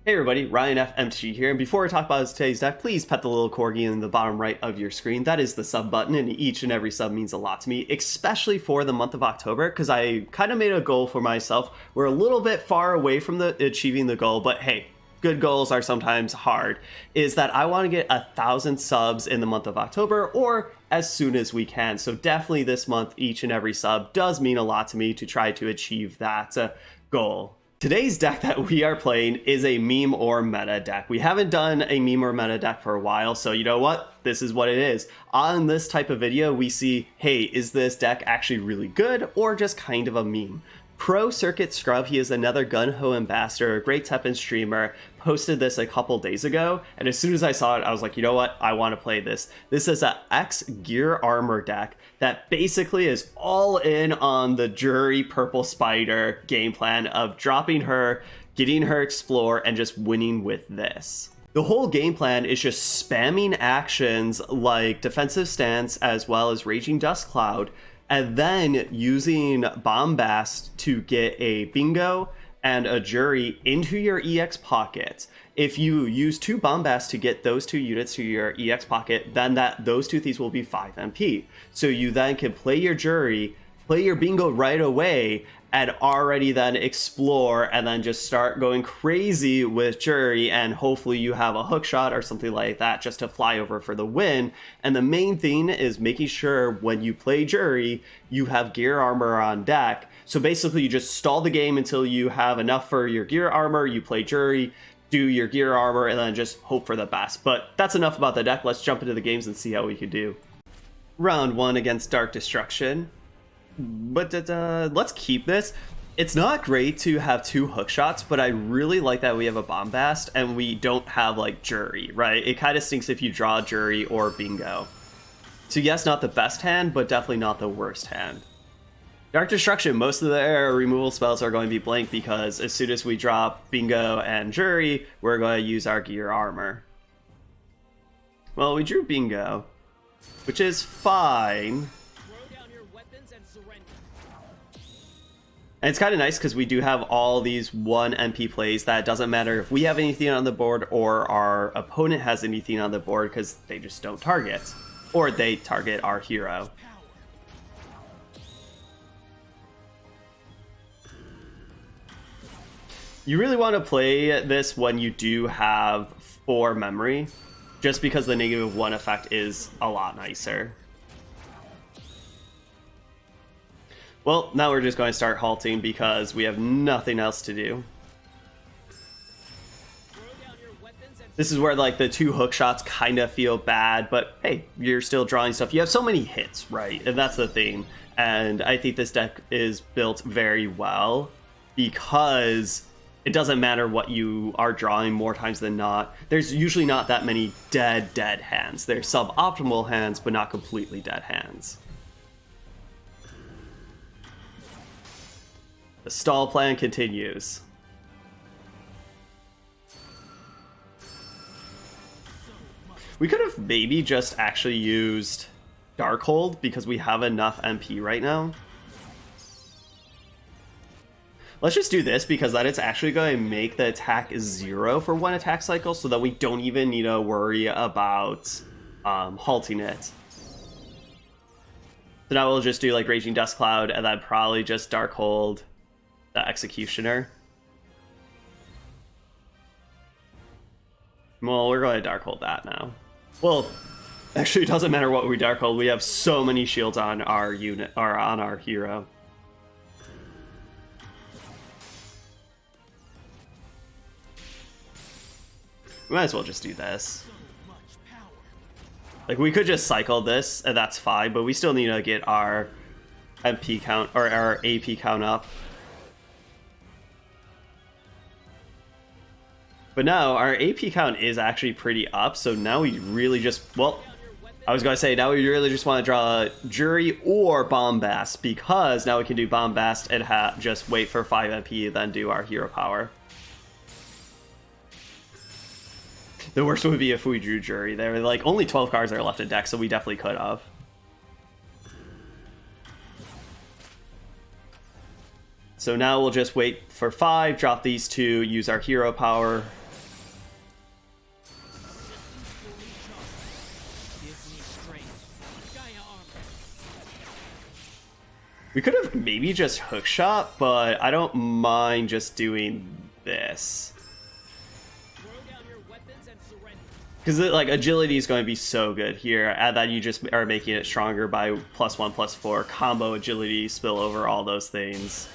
Hey everybody, Ryan FMT here, and before I talk about today's deck, please pet the little corgi in the bottom right of your screen. That is the sub button, and each and every sub means a lot to me, especially for the month of October, because I kind of made a goal for myself. We're a little bit far away from achieving the goal, but hey, good goals are sometimes hard, is that I want to get 1,000 subs in the month of October, or as soon as we can. So definitely this month, each and every sub does mean a lot to me to try to achieve that goal. Today's deck that we are playing is a meme or meta deck. We haven't done a meme or meta deck for a while, so you know what? This is what it is. On this type of video, we see, hey, is this deck actually really good or just kind of a meme? Pro Circuit Scrub, he is another gun-ho ambassador, a great Teppen streamer, posted this a couple days ago, and as soon as I saw it, I was like, you know what, I want to play this. This is a X Gear Armor deck that basically is all in on the Juri Purple Spider game plan of dropping her, getting her Explore, and just winning with this. The whole game plan is just spamming actions like Defensive Stance as well as Raging Dust Cloud, and then using Bombast to get a Bingo and a Juri into your EX pocket. If you use 2 Bombast to get those 2 units to your EX pocket, then those 2 thieves will be 5 MP. So you then can play your Juri, play your Bingo right away, and already then explore and then just start going crazy with Juri, and hopefully you have a hook shot or something like that just to fly over for the win. And the main thing is making sure when you play Juri, you have gear armor on deck. So basically you just stall the game until you have enough for your gear armor, you play Juri, do your gear armor, and then just hope for the best. But that's enough about the deck. Let's jump into the games and see how we can do. Round 1 against Dark Destruction. But let's keep this. It's not great to have 2 hook shots, but I really like that we have a Bombast and we don't have like Juri, right? It kind of stinks if you draw Juri or Bingo. So yes, not the best hand, but definitely not the worst hand. Dark Destruction, most of their removal spells are going to be blank because as soon as we drop Bingo and Juri, we're going to use our gear armor. Well, we drew Bingo, which is fine. And it's kind of nice because we do have all these 1 MP plays that doesn't matter if we have anything on the board or our opponent has anything on the board because they just don't target. Or they target our hero. You really want to play this when you do have 4 memory, just because the -1 effect is a lot nicer. Well, now we're just going to start halting because we have nothing else to do. This is where like the 2 hook shots kind of feel bad, but hey, you're still drawing stuff. You have so many hits, right? And that's the thing. And I think this deck is built very well because it doesn't matter what you are drawing more times than not. There's usually not that many dead hands. There's suboptimal hands, but not completely dead hands. The stall plan continues. We could have maybe just actually used Darkhold because we have enough MP right now. Let's just do this because that is actually going to make the attack 0 for 1 attack cycle so that we don't even need to worry about halting it. So now we'll just do like Raging Dust Cloud and then probably just Darkhold the Executioner. Well, we're going to Darkhold that now. Well, actually, it doesn't matter what we Darkhold. We have so many shields on our unit or on our hero. We might as well just do this. Like we could just cycle this and that's fine, but we still need to get our MP count or our AP count up. But now our AP count is actually pretty up, so now we really just, well, I was going to say, now we really just want to draw Juri or Bombast, because now we can do Bombast and just wait for 5 MP, then do our hero power. The worst would be if we drew Juri. There were like only 12 cards are left in deck, so we definitely could have. So now we'll just wait for 5, drop these 2, use our hero power, We could have maybe just hookshot, but I don't mind just doing this. Because like agility is going to be so good here, and then you just are making it stronger by +1/+4 combo agility, spill over, all those things.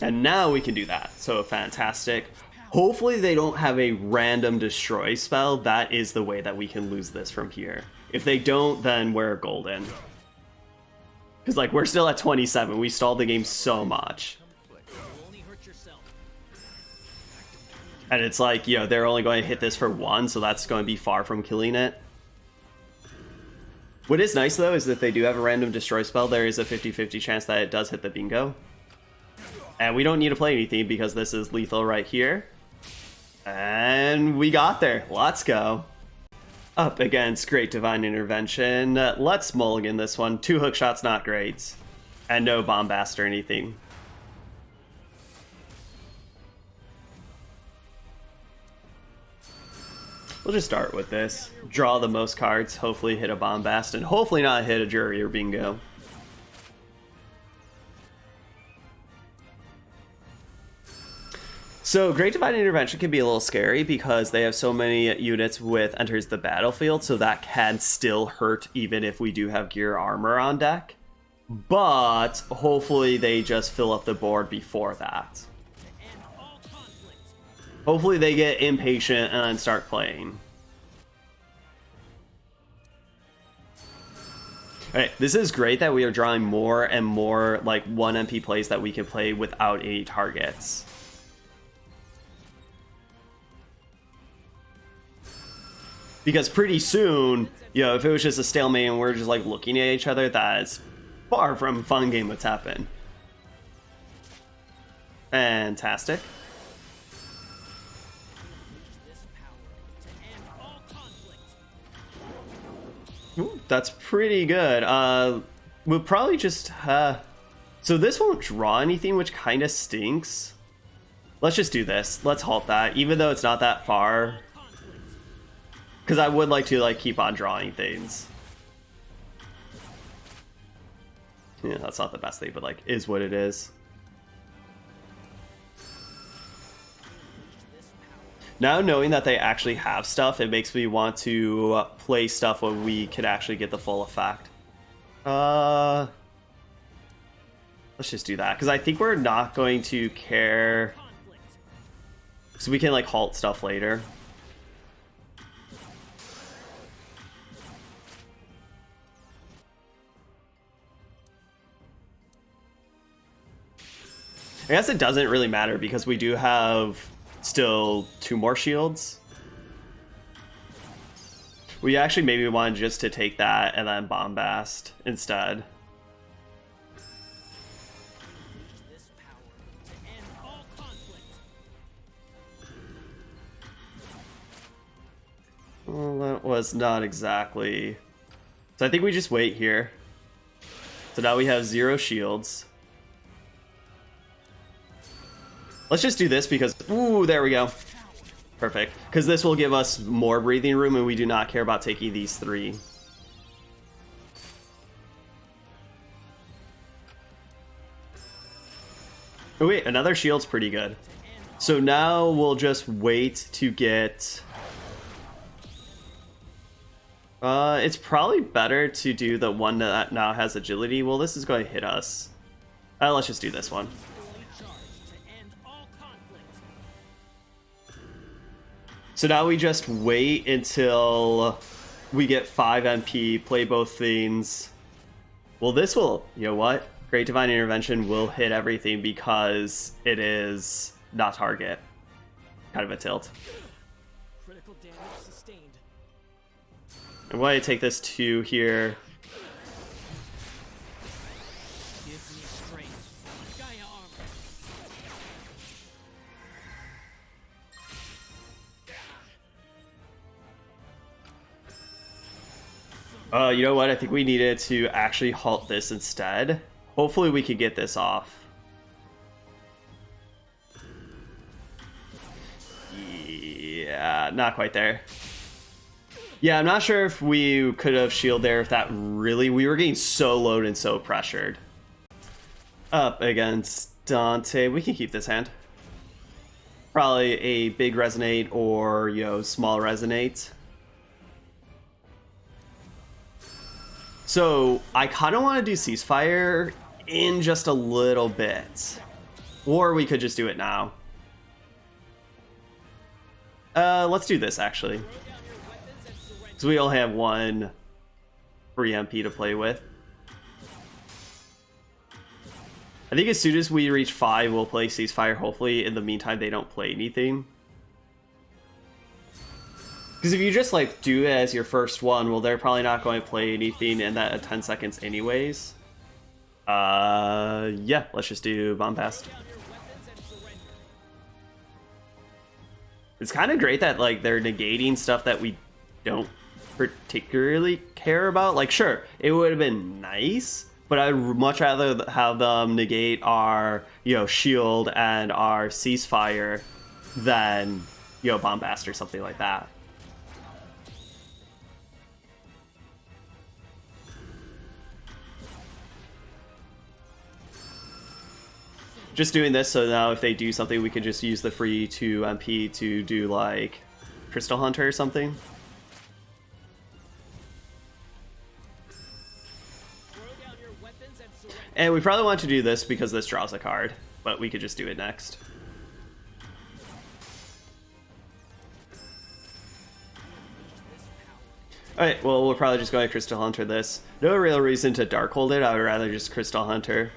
And now we can do that. So fantastic. Hopefully they don't have a random destroy spell. That is the way that we can lose this from here. If they don't, then we're golden. Because like we're still at 27. We stalled the game so much. And it's like, you know, they're only going to hit this for 1, so that's going to be far from killing it. What is nice, though, is that they do have a random destroy spell. There is a 50-50 chance that it does hit the bingo. And we don't need to play anything because this is lethal right here. And we got there. Let's go. Up against Great Divine Intervention. Let's mulligan this one. 2 hook shots, not great. And no bombast or anything. We'll just start with this. Draw the most cards, hopefully hit a bombast, and hopefully not hit a Juri or bingo. So Great Divine Intervention can be a little scary because they have so many units with enters the battlefield, so that can still hurt even if we do have gear armor on deck. But hopefully they just fill up the board before that. Hopefully they get impatient and then start playing. Alright, this is great that we are drawing more and more like 1 MP plays that we can play without any targets. Because pretty soon, you know, if it was just a stalemate and we're just like looking at each other, that's far from a fun game with Teppen. Fantastic. Ooh, that's pretty good. We'll probably just... So this won't draw anything, which kind of stinks. Let's just do this. Let's halt that, even though it's not that far. Because I would like to like keep on drawing things. Yeah, that's not the best thing, but like, is what it is. Now knowing that they actually have stuff, it makes me want to play stuff when we can actually get the full effect. Let's just do that, because I think we're not going to care. So we can like halt stuff later. I guess it doesn't really matter because we do have still 2 more shields. We actually maybe wanted just to take that and then bombast instead. Well, that was not exactly... So I think we just wait here. So now we have 0 shields. Let's just do this because... Ooh, there we go. Perfect. Because this will give us more breathing room and we do not care about taking these 3. Oh wait, another shield's pretty good. So now we'll just wait to get... it's probably better to do the one that now has agility. Well, this is going to hit us. Let's just do this one. So now we just wait until we get 5 MP, play both things. Well, this will, you know what? Great Divine Intervention will hit everything because it is not target. Kind of a tilt. Critical damage sustained. I'm going to take this 2 here. You know what? I think we needed to actually halt this instead. Hopefully we can get this off. Yeah, not quite there. Yeah, I'm not sure if we could have shield there if that really... We were getting so low and so pressured. Up against Dante. We can keep this hand. Probably a big resonate or, you know, small resonate. So I kind of want to do ceasefire in just a little bit. Or we could just do it now. Let's do this actually. Because we only have one free MP to play with. I think as soon as we reach 5, we'll play ceasefire. Hopefully, in the meantime, they don't play anything. Because if you just like do it as your first one, well, they're probably not going to play anything in that 10 seconds anyways. Yeah, let's just do bombast. It's kind of great that like they're negating stuff that we don't particularly care about. Like, sure, it would have been nice, but I'd much rather have them negate our, you know, shield and our ceasefire than, you know, bombast or something like that. Just doing this so now if they do something, we can just use the free 2 MP to do like Crystal Hunter or something. And we probably want to do this because this draws a card, but we could just do it next. Alright, well, we'll probably just go ahead and Crystal Hunter this. No real reason to Darkhold it, I would rather just Crystal Hunter.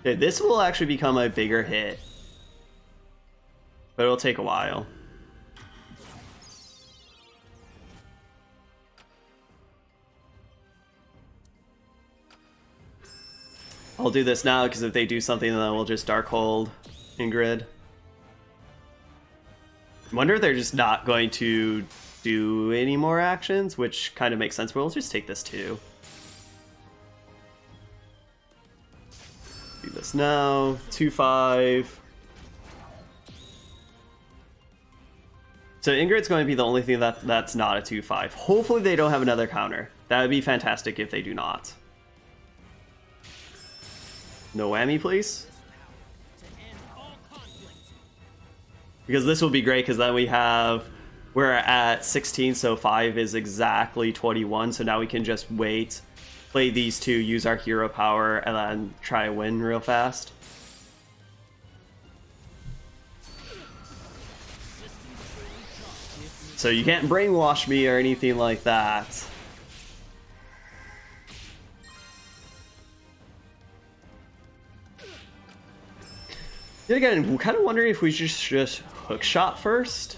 Okay, this will actually become a bigger hit, but it'll take a while. I'll do this now because if they do something, then we'll just Darkhold Ingrid. I wonder if they're just not going to do any more actions, which kind of makes sense, but we'll just take this too. Do this now. 2-5. So Ingrid's going to be the only thing that's not a 2-5. Hopefully they don't have another counter. That would be fantastic if they do not. No whammy, please. Because this will be great, because then we're at 16, so 5 is exactly 21, so now we can just wait, play these two, use our hero power, and then try to win real fast. So you can't brainwash me or anything like that. Then again, I'm kind of wondering if we just hookshot first.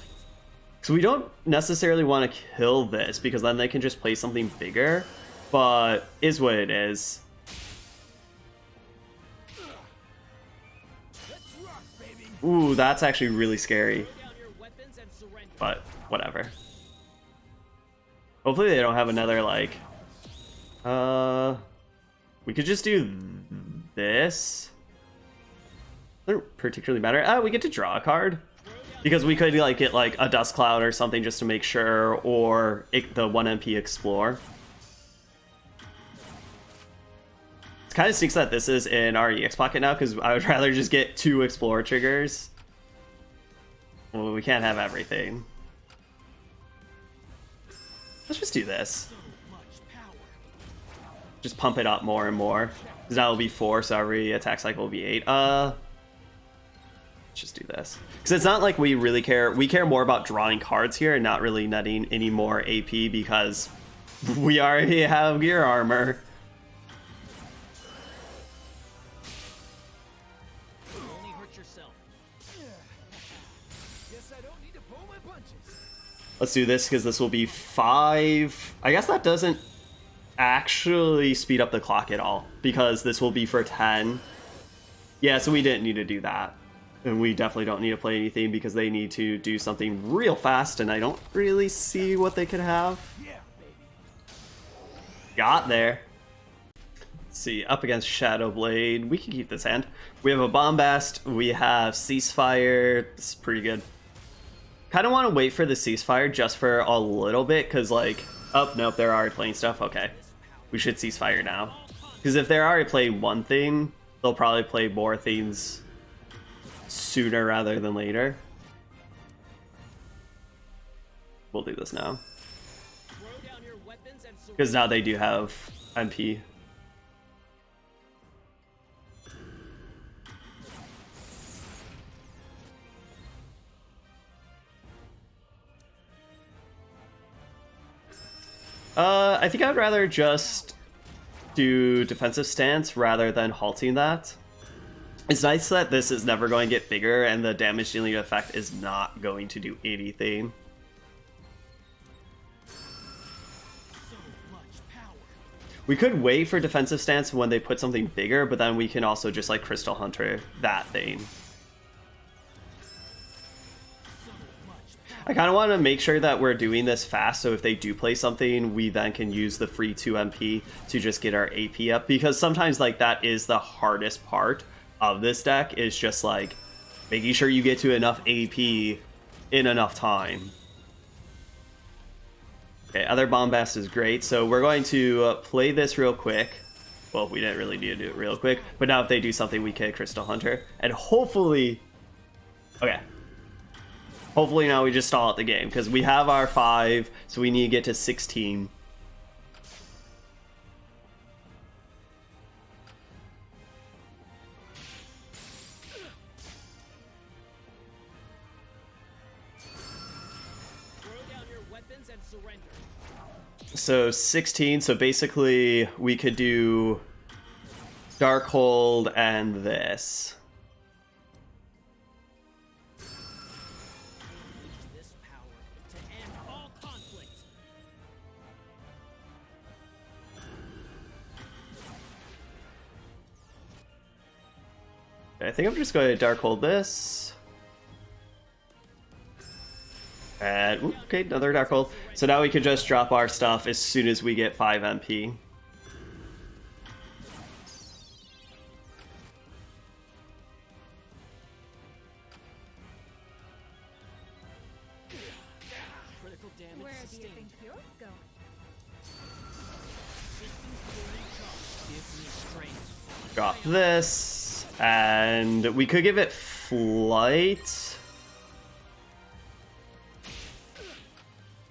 Because we don't necessarily want to kill this, because then they can just play something bigger. But is what it is. Ooh, that's actually really scary. But whatever. Hopefully they don't have another, like... we could just do this. Doesn't particularly matter. We get to draw a card. Because we could like get like a Dust Cloud or something just to make sure, or the 1 MP Explore. It kind of stinks that this is in our EX pocket now, because I would rather just get 2 Explore triggers. Well, we can't have everything. Let's just do this. Just pump it up more and more. Because now it'll be 4, so every attack cycle will be 8. Let's just do this. Because it's not like we really care. We care more about drawing cards here and not really netting any more AP because we already have gear armor. Let's do this because this will be 5. I guess that doesn't actually speed up the clock at all because this will be for 10. Yeah, so we didn't need to do that. And we definitely don't need to play anything because they need to do something real fast, and I don't really see what they could have. Got there. Let's see, up against Shadow Blade, we can keep this hand. We have a Bombast, we have Ceasefire, this is pretty good. Kind of want to wait for the Ceasefire just for a little bit, because like, oh, nope, they're already playing stuff, okay. We should Ceasefire now. Because if they're already playing one thing, they'll probably play more things sooner rather than later. We'll do this now. Because now they do have MP. I think I'd rather just do defensive stance rather than halting that. It's nice that this is never going to get bigger and the damage dealing effect is not going to do anything. We could wait for defensive stance when they put something bigger, but then we can also just like Crystal Hunter that thing. I kind of want to make sure that we're doing this fast, so if they do play something, we then can use the free 2 MP to just get our AP up, because sometimes like that is the hardest part of this deck, is just like making sure you get to enough AP in enough time. Okay, other Bombast is great, so we're going to play this real quick. Well, we didn't really need to do it real quick, but now if they do something, we can Crystal Hunter, and hopefully... Okay. Hopefully now we just stall out the game, because we have our 5, so we need to get to 16. So 16, so basically we could do Darkhold and this. I think I'm just going to Darkhold this. And, okay, another Darkhold. So now we can just drop our stuff as soon as we get 5 MP. Where do you think you're going? Drop this. And we could give it flight.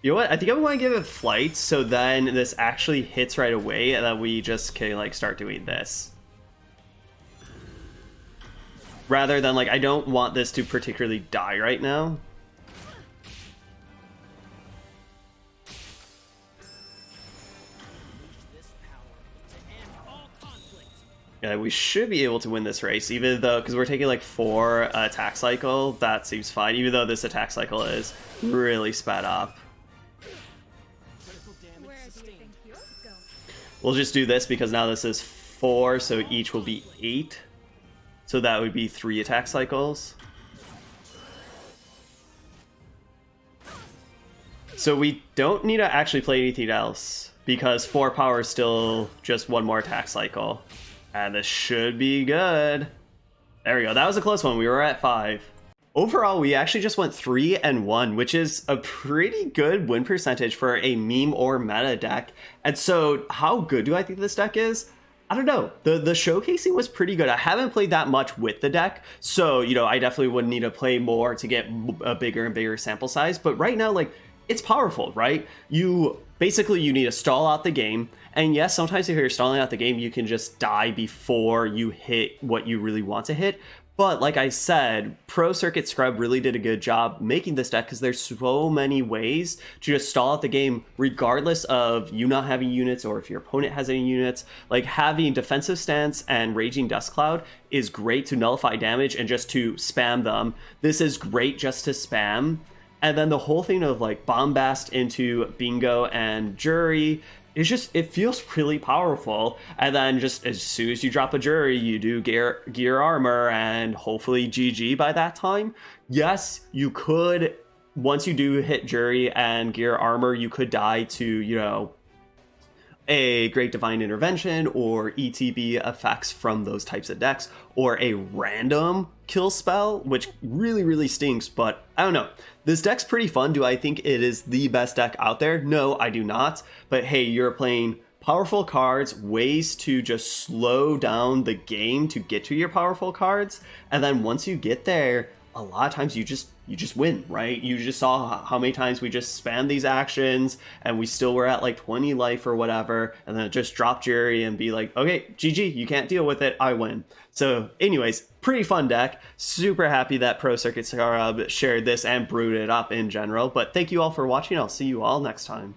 You know what? I think I want to give it flight, so then this actually hits right away, and then we just can like start doing this. Rather than like, I don't want this to particularly die right now. Yeah, we should be able to win this race, even though, because we're taking like 4 attack cycle, that seems fine, even though this attack cycle is really sped up. Where do you think you're going? We'll just do this because now this is 4, so each will be 8. So that would be 3 attack cycles. So we don't need to actually play anything else, because 4 power is still just 1 more attack cycle. And this should be good. There we go. That was a close one. We were at 5. Overall, we actually just went 3-1, which is a pretty good win percentage for a meme or meta deck. And so how good do I think this deck is? I don't know. The showcasing was pretty good. I haven't played that much with the deck, so, you know, I definitely would need to play more to get a bigger and bigger sample size. But right now, like, it's powerful, right? You need to stall out the game. And yes, sometimes if you're stalling out the game, you can just die before you hit what you really want to hit. But like I said, Pro Circuit Scrub really did a good job making this deck, because there's so many ways to just stall out the game regardless of you not having units or if your opponent has any units. Like having Defensive Stance and Raging Dust Cloud is great to nullify damage and just to spam them. This is great just to spam. And then the whole thing of like Bombast into Bingo and Juri, it's just, it feels really powerful. And then just as soon as you drop a Juri, you do gear armor and hopefully GG by that time. Yes, you could, once you do hit Juri and gear armor, you could die to, you know, a Great Divine Intervention or ETB effects from those types of decks, or a random kill spell, which really, really stinks, but I don't know. This deck's pretty fun. Do I think it is the best deck out there? No, I do not. But hey, you're playing powerful cards, ways to just slow down the game to get to your powerful cards, and then once you get there, a lot of times you just win, right? You just saw how many times we just spammed these actions and we still were at like 20 life or whatever, and then it just dropped Juri and be like, okay, GG, you can't deal with it, I win. So anyways, pretty fun deck. Super happy that Pro Circuit Scrub shared this and brewed it up in general, but thank you all for watching. I'll see you all next time.